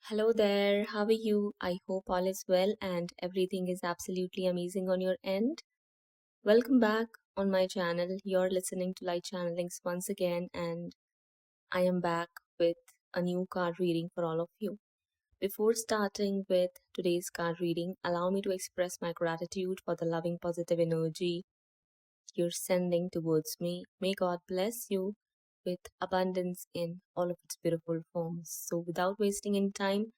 Hello there, how are you? I hope all is well and everything is absolutely amazing on your end. Welcome back on my channel. You're listening to Light Channelings once again, and I am back with a new card reading for all of you. Before starting with today's card reading, allow me to express my gratitude for the loving, positive energy you're sending towards me. May God bless you with abundance in all of its beautiful forms. So, without wasting any time,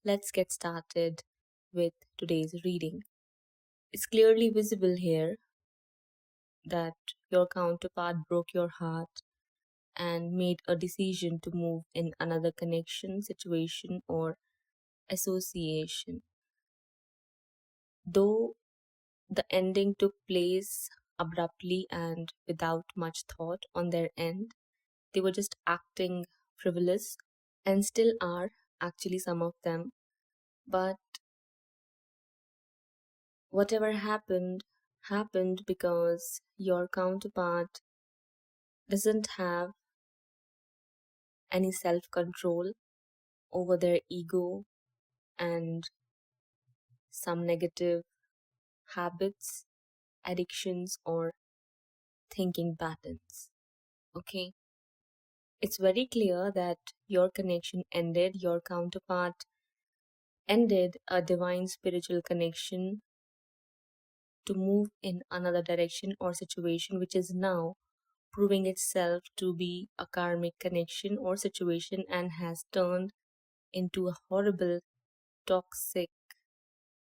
let's get started with today's reading. It's clearly visible here that your counterpart broke your heart and made a decision to move in another connection, situation, or association. Though the ending took place abruptly and without much thought on their end, they were just acting frivolous and still are, actually, some of them. But whatever happened because your counterpart doesn't have any self control over their ego and some negative habits, addictions, or thinking patterns. Okay, it's very clear that your connection ended, your counterpart ended a divine spiritual connection to move in another direction or situation, which is now proving itself to be a karmic connection or situation and has turned into a horrible, toxic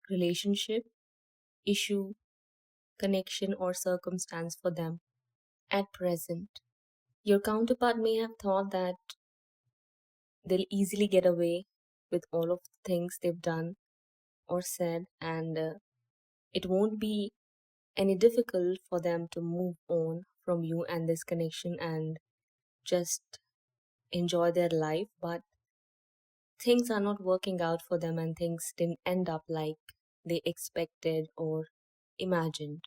relationship, issue, connection, or circumstance for them at present. Your counterpart may have thought that they'll easily get away with all of the things they've done or said, and it won't be any difficult for them to move on from you and this connection and just enjoy their life. But things are not working out for them and things didn't end up like they expected or imagined.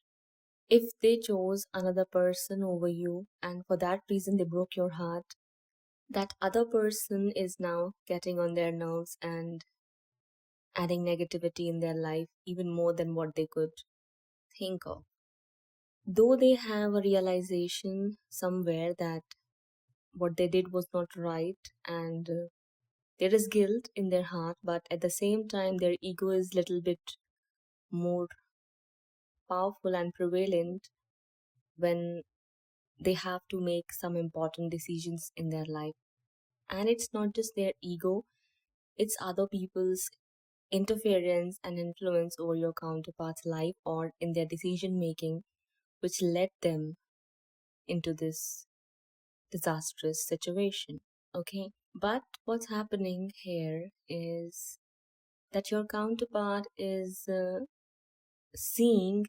If they chose another person over you and for that reason they broke your heart, that other person is now getting on their nerves and adding negativity in their life even more than what they could think of. Though they have a realization somewhere that what they did was not right and there is guilt in their heart, but at the same time their ego is little bit more powerful and prevalent when they have to make some important decisions in their life. And it's not just their ego, it's other people's interference and influence over your counterpart's life or in their decision making, which led them into this disastrous situation. Okay, but what's happening here is that your counterpart is seeing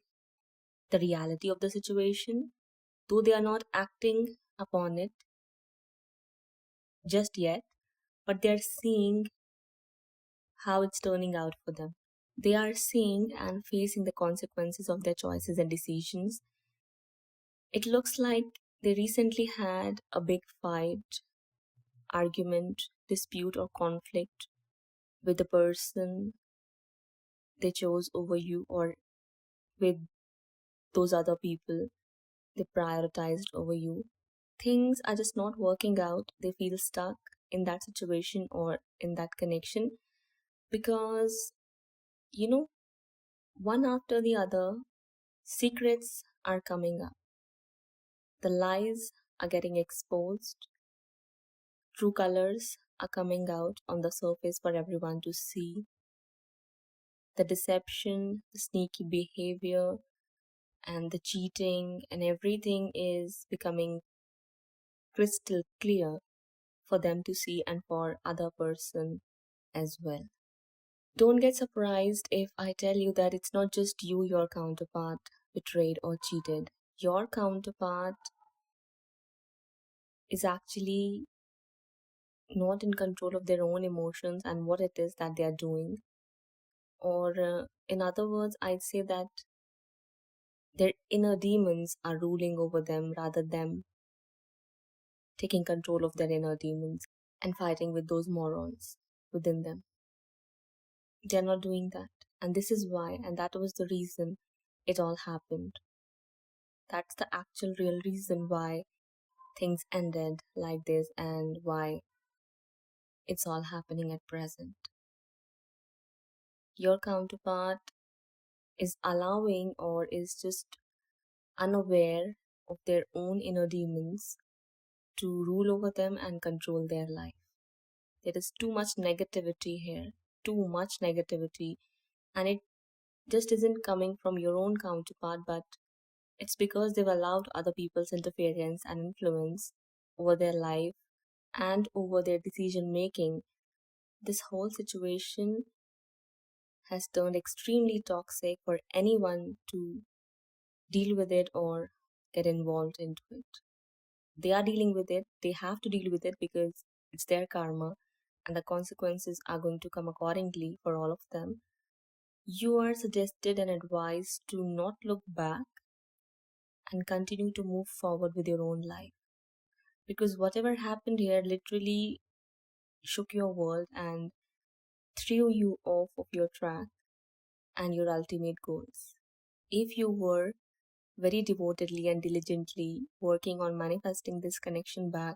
the reality of the situation, though they are not acting upon it just yet, but they're seeing how it's turning out for them. They are seeing and facing the consequences of their choices and decisions. It looks like they recently had a big fight, argument, dispute, or conflict with the person they chose over you or with those other people they prioritized over you. Things are just not working out. They feel stuck in that situation or in that connection because, you know, one after the other, secrets are coming up. The lies are getting exposed. True colors are coming out on the surface for everyone to see. The deception, the sneaky behavior, and the cheating and everything is becoming crystal clear for them to see and for other person as well. Don't get surprised if I tell you that it's not just you your counterpart betrayed or cheated. Your counterpart is actually not in control of their own emotions and what it is that they are doing. Or, in other words, I'd say that their inner demons are ruling over them rather than taking control of their inner demons and fighting with those morons within them. They're not doing that. And this is why, and that was the reason it all happened. That's the actual real reason why things ended like this and why it's all happening at present. Your counterpart is allowing or is just unaware of their own inner demons to rule over them and control their life. There is too much negativity here, too much negativity, and it just isn't coming from your own counterpart, but it's because they've allowed other people's interference and influence over their life and over their decision making. This whole situation has turned extremely toxic for anyone to deal with it or get involved into it. They are dealing with it, they have to deal with it because it's their karma and the consequences are going to come accordingly for all of them. You are suggested and advised to not look back and continue to move forward with your own life. Because whatever happened here literally shook your world and threw you off of your track and your ultimate goals. If you were very devotedly and diligently working on manifesting this connection back,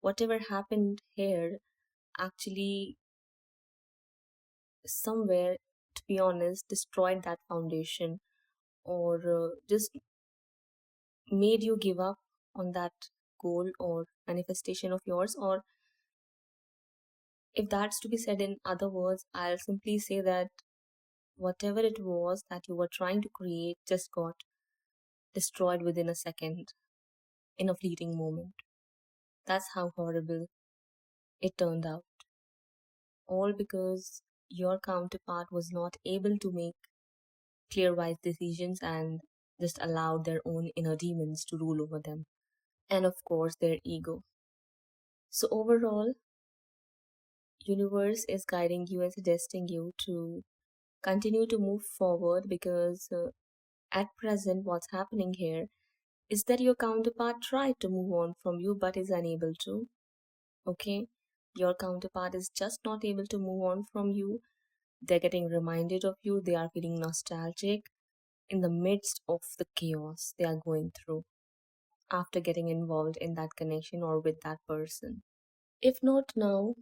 whatever happened here actually somewhere, to be honest, destroyed that foundation or just made you give up on that goal or manifestation of yours. Or if that's to be said in other words, I'll simply say that whatever it was that you were trying to create just got destroyed within a second, in a fleeting moment. That's how horrible it turned out. All because your counterpart was not able to make clear wise decisions and just allowed their own inner demons to rule over them. And of course, their ego. So overall, universe is guiding you and suggesting you to continue to move forward because at present what's happening here is that your counterpart tried to move on from you but is unable to. Okay, your counterpart is just not able to move on from you. They're getting reminded of you, they are feeling nostalgic in the midst of the chaos they are going through after getting involved in that connection or with that person. If not now,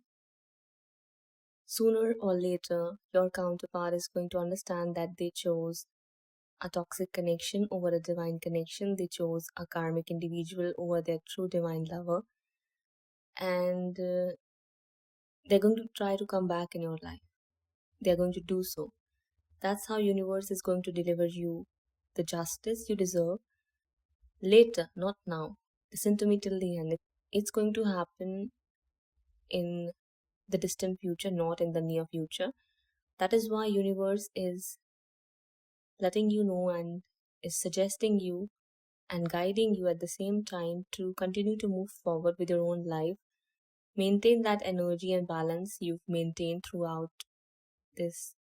sooner or later, your counterpart is going to understand that they chose a toxic connection over a divine connection. They chose a karmic individual over their true divine lover. And they're going to try to come back in your life. They're going to do so. That's how universe is going to deliver you the justice you deserve later, not now. Listen to me till the end. It's going to happen in the distant future, not in the near future. That is why universe is letting you know and is suggesting you and guiding you at the same time to continue to move forward with your own life. Maintain that energy and balance you've maintained throughout this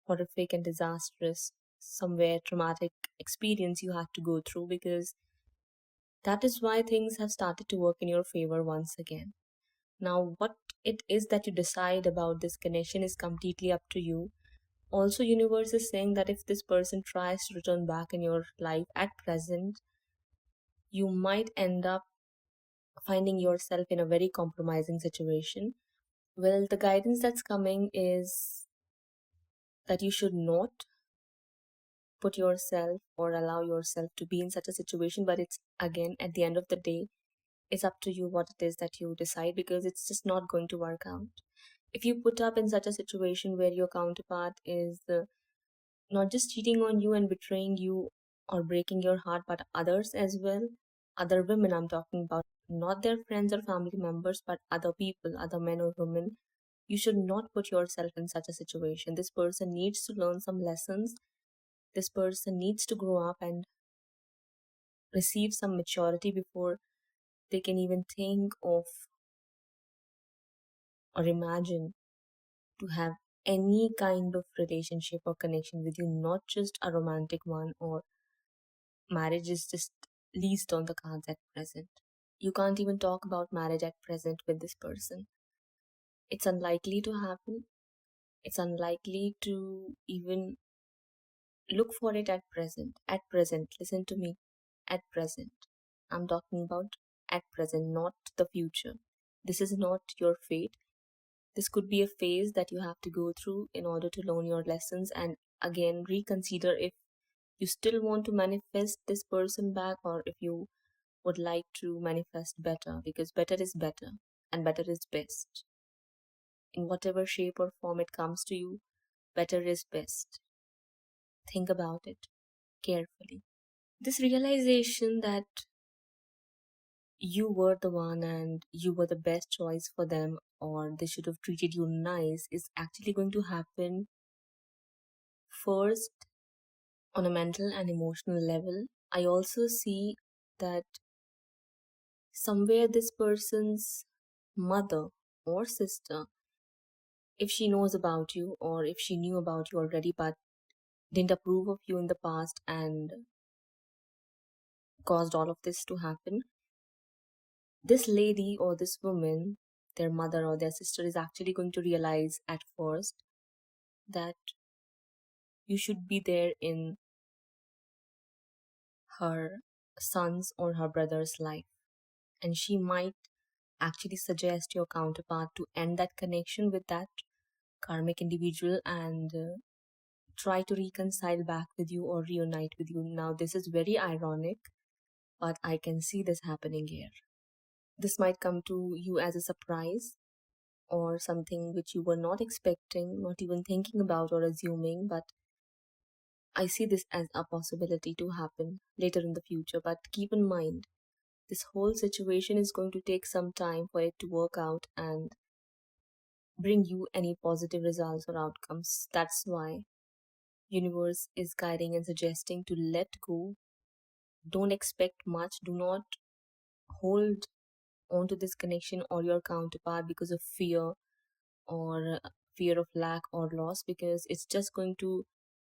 horrific and disastrous, somewhere traumatic experience you had to go through, because that is why things have started to work in your favor once again. Now, what it is that you decide about this connection is completely up to you. Also, universe is saying that if this person tries to return back in your life at present, you might end up finding yourself in a very compromising situation. Well, the guidance that's coming is that you should not put yourself or allow yourself to be in such a situation, but it's again at the end of the day, it's up to you what it is that you decide, because it's just not going to work out. If you put up in such a situation where your counterpart is not just cheating on you and betraying you or breaking your heart, but others as well, other women I'm talking about, not their friends or family members, but other people, other men or women, you should not put yourself in such a situation. This person needs to learn some lessons. This person needs to grow up and receive some maturity before they can even think of or imagine to have any kind of relationship or connection with you, not just a romantic one, or marriage is just least on the cards at present. You can't even talk about marriage at present with this person. It's unlikely to happen. It's unlikely to even look for it at present. At present, listen to me. At present. I'm talking about at present, not the future. This is not your fate. This could be a phase that you have to go through in order to learn your lessons and again reconsider if you still want to manifest this person back or if you would like to manifest better, because better is better and better is best. In whatever shape or form it comes to you, better is best. Think about it carefully. This realization that you were the one and you were the best choice for them, or they should have treated you nice, is actually going to happen first on a mental and emotional level. I also see that somewhere this person's mother or sister, if she knows about you or if she knew about you already but didn't approve of you in the past and caused all of this to happen, this lady or this woman, their mother or their sister, is actually going to realize at first that you should be there in her son's or her brother's life. And she might actually suggest your counterpart to end that connection with that karmic individual and try to reconcile back with you or reunite with you. Now, this is very ironic, but I can see this happening here. This might come to you as a surprise or something which you were not expecting, not even thinking about or assuming, but I see this as a possibility to happen later in the future. But keep in mind, this whole situation is going to take some time for it to work out and bring you any positive results or outcomes. That's why universe is guiding and suggesting to let go. Don't expect much. Do not hold on to this connection or your counterpart because of fear or fear of lack or loss, because it's just going to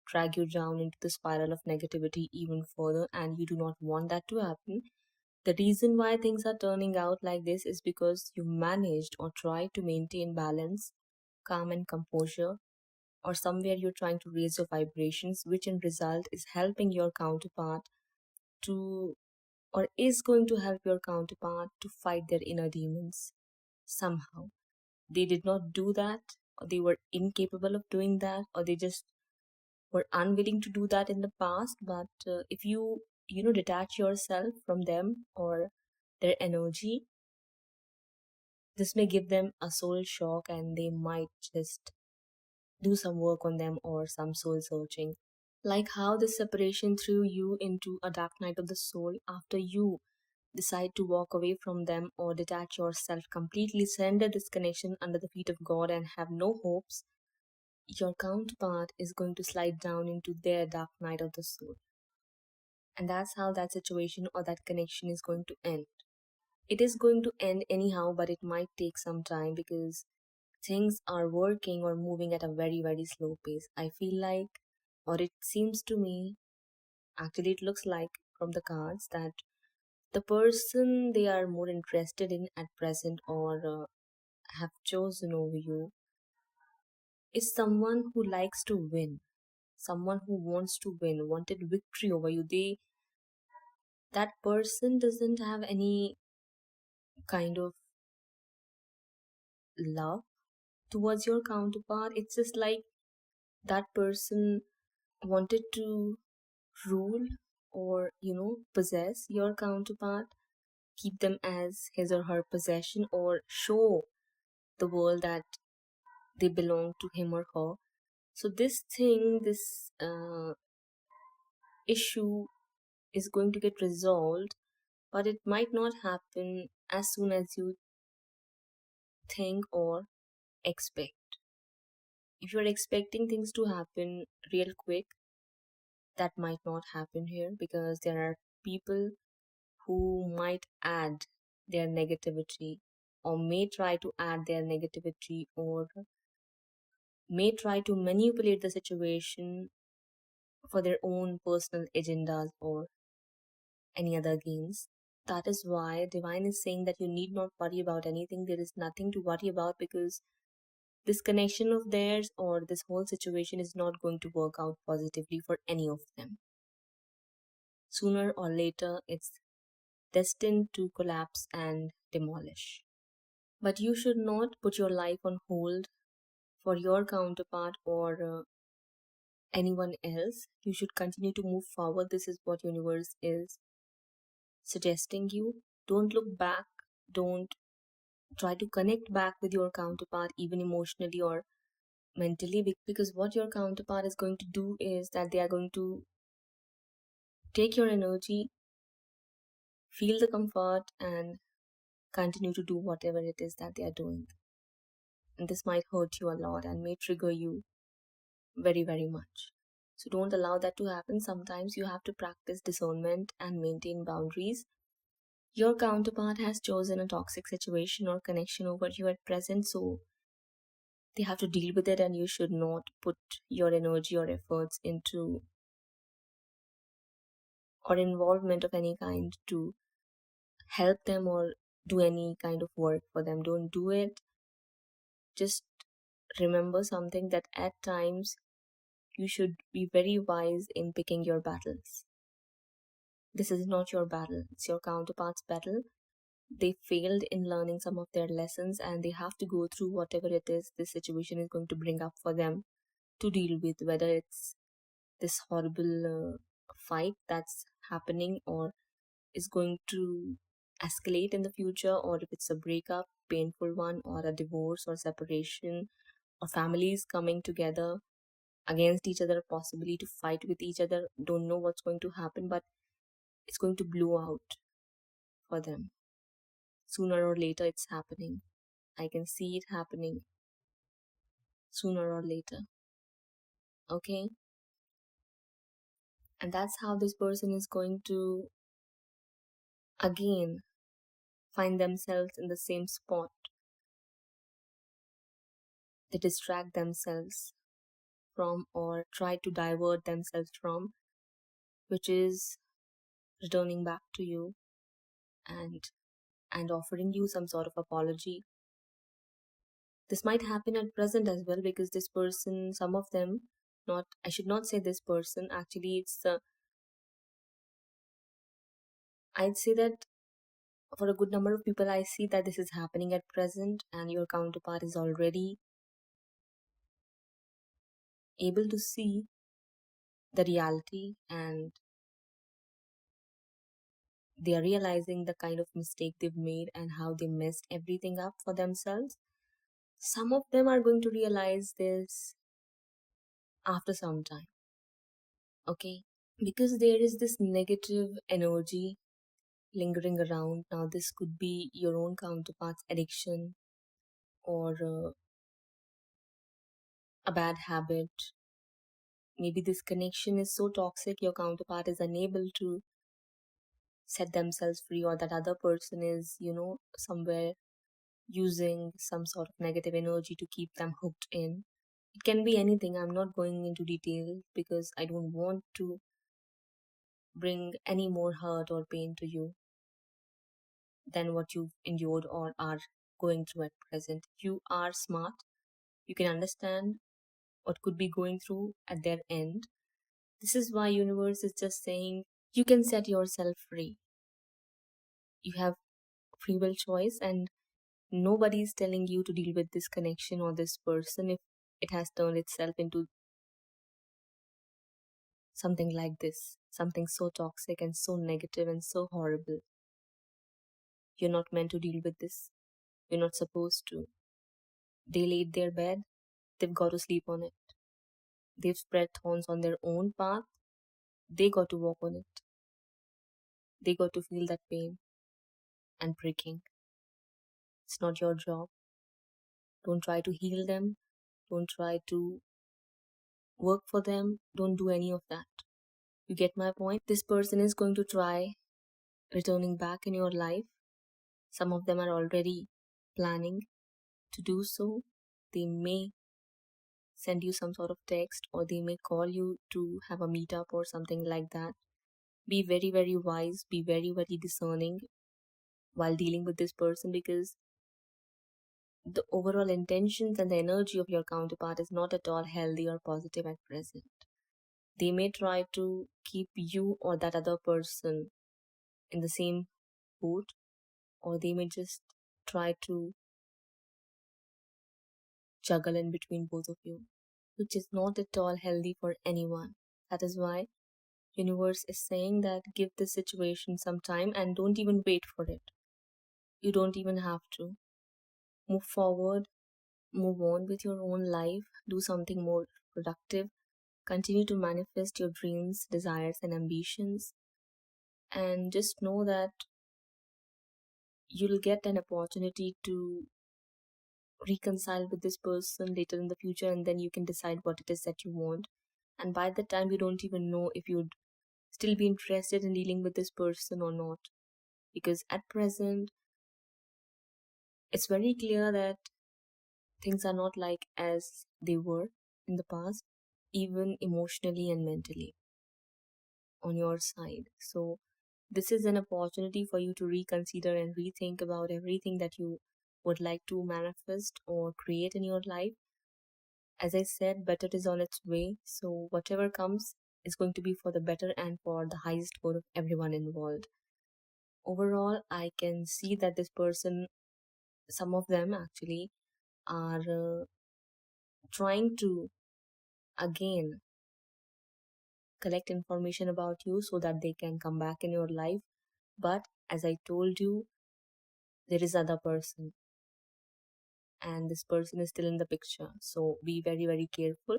drag you down into the spiral of negativity even further, and you do not want that to happen. The reason why things are turning out like this is because you managed or tried to maintain balance, calm, and composure, or somewhere you're trying to raise your vibrations, which in result is helping your counterpart to, or is going to help your counterpart to fight their inner demons somehow. They did not do that, or they were incapable of doing that, or they just were unwilling to do that in the past. But if you detach yourself from them or their energy, this may give them a soul shock and they might just do some work on them or some soul searching. Like how this separation threw you into a dark night of the soul. After you decide to walk away from them or detach yourself completely, surrender this connection under the feet of God and have no hopes, your counterpart is going to slide down into their dark night of the soul. And that's how that situation or that connection is going to end. It is going to end anyhow, but it might take some time because things are working or moving at a very, very slow pace. I feel like, or it seems to me, actually, it looks like from the cards that the person they are more interested in at present or have chosen over you is someone who likes to win, someone who wants to win, wanted victory over you. That person doesn't have any kind of love towards your counterpart. It's just like that person wanted to rule or possess your counterpart, keep them as his or her possession, or show the world that they belong to him or her. So this thing, this issue is going to get resolved, but it might not happen as soon as you think or expect. If you're expecting things to happen real quick, that might not happen here because there are people who might add their negativity or may try to add their negativity or may try to manipulate the situation for their own personal agendas or any other gains. That is why Divine is saying that you need not worry about anything. There is nothing to worry about because This connection of theirs or this whole situation is not going to work out positively for any of them. Sooner or later, it's destined to collapse and demolish. But you should not put your life on hold for your counterpart or anyone else. You should continue to move forward. This is what universe is suggesting you. Don't look back. Don't try to connect back with your counterpart even emotionally or mentally, because what your counterpart is going to do is that they are going to take your energy, feel the comfort, and continue to do whatever it is that they are doing. And this might hurt you a lot and may trigger you very, very much. So don't allow that to happen. Sometimes you have to practice discernment and maintain boundaries. Your counterpart has chosen a toxic situation or connection over you at present, so they have to deal with it, and you should not put your energy or efforts into or involvement of any kind to help them or do any kind of work for them. Don't do it. Just remember something, that at times you should be very wise in picking your battles. This is not your battle, it's your counterpart's battle. They failed in learning some of their lessons and they have to go through whatever it is this situation is going to bring up for them to deal with, whether it's this horrible fight that's happening or is going to escalate in the future, or if it's a breakup, painful one, or a divorce or separation, or families coming together against each other, possibly to fight with each other. Don't know what's going to happen, but it's going to blow out for them. Sooner or later, it's happening. I can see it happening sooner or later. Okay? And that's how this person is going to again find themselves in the same spot. They distract themselves from or try to divert themselves from, which is returning back to you and offering you some sort of apology. This might happen at present as well, because this person, some of them, not, I should not say this person, actually it's I'd say that for a good number of people I see that this is happening at present, and your counterpart is already able to see the reality, and they are realizing the kind of mistake they've made and how they messed everything up for themselves. Some of them are going to realize this after some time, okay? Because there is this negative energy lingering around. Now, this could be your own counterpart's addiction or a bad habit. Maybe this connection is so toxic, your counterpart is unable to set themselves free, or that other person is, somewhere using some sort of negative energy to keep them hooked in. It can be anything. I'm not going into detail because I don't want to bring any more hurt or pain to you than what you've endured or are going through at present. You are smart. You can understand what could be going through at their end. This is why universe is just saying you can set yourself free. You have free will choice, and nobody is telling you to deal with this connection or this person if it has turned itself into something like this, something so toxic and so negative and so horrible. You're not meant to deal with this. You're not supposed to. They laid their bed, they've got to sleep on it. They've spread thorns on their own path, they got to walk on it. They got to feel that pain and breaking. It's not your job. Don't try to heal them. Don't try to work for them. Don't do any of that. You get my point? This person is going to try returning back in your life. Some of them are already planning to do so. They may send you some sort of text, or they may call you to have a meetup or something like that. Be very, very wise. Be very, very discerning while dealing with this person, because the overall intentions and the energy of your counterpart is not at all healthy or positive at present. They may try to keep you or that other person in the same boat, or they may just try to juggle in between both of you, which is not at all healthy for anyone. That is why universe is saying that give this situation some time and don't even wait for it. You don't even have to. Move forward, move on with your own life, do something more productive, continue to manifest your dreams, desires, and ambitions, and just know that you'll get an opportunity to reconcile with this person later in the future, and then you can decide what it is that you want. And by the time, you don't even know if you'd still be interested in dealing with this person or not, because at present it's very clear that things are not like as they were in the past, even emotionally and mentally on your side. So this is an opportunity for you to reconsider and rethink about everything that you would like to manifest or create in your life. As I said, better is on its way. So whatever comes is going to be for the better and for the highest good of everyone involved. Overall, I can see that this person, some of them actually, are trying to again collect information about you so that they can come back in your life. But as I told you, there is other person, and this person is still in the picture. So be very, very careful.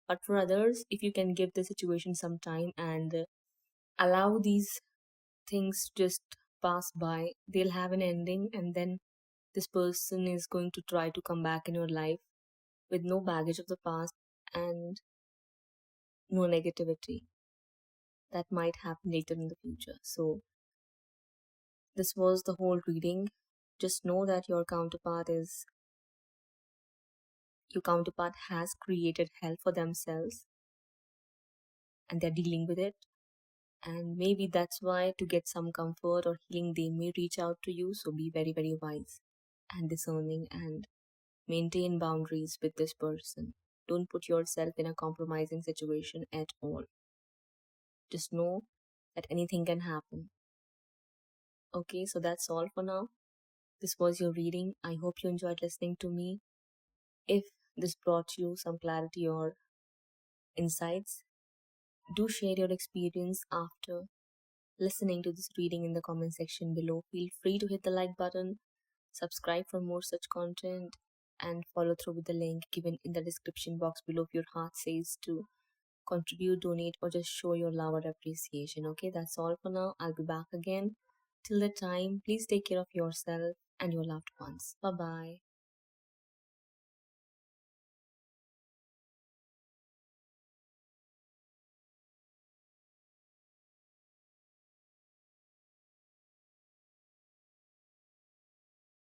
But for others, if you can give the situation some time and allow these things to just pass by, they'll have an ending, and then this person is going to try to come back in your life with no baggage of the past and no negativity that might happen later in the future. So this was the whole reading. Just know that your counterpart has created hell for themselves and they're dealing with it. And maybe that's why, to get some comfort or healing, they may reach out to you. So be very, very wise and discerning and maintain boundaries with this person. Don't put yourself in a compromising situation at all. Just know that anything can happen. Okay, so that's all for now. This was your reading. I hope you enjoyed listening to me. If this brought you some clarity or insights, do share your experience after listening to this reading in the comment section below. Feel free to hit the like button, subscribe for more such content, and follow through with the link given in the description box below if your heart says to contribute, donate, or just show your love or appreciation. Okay, that's all for now. I'll be back again. Till the time, please take care of yourself and your loved ones. Bye bye.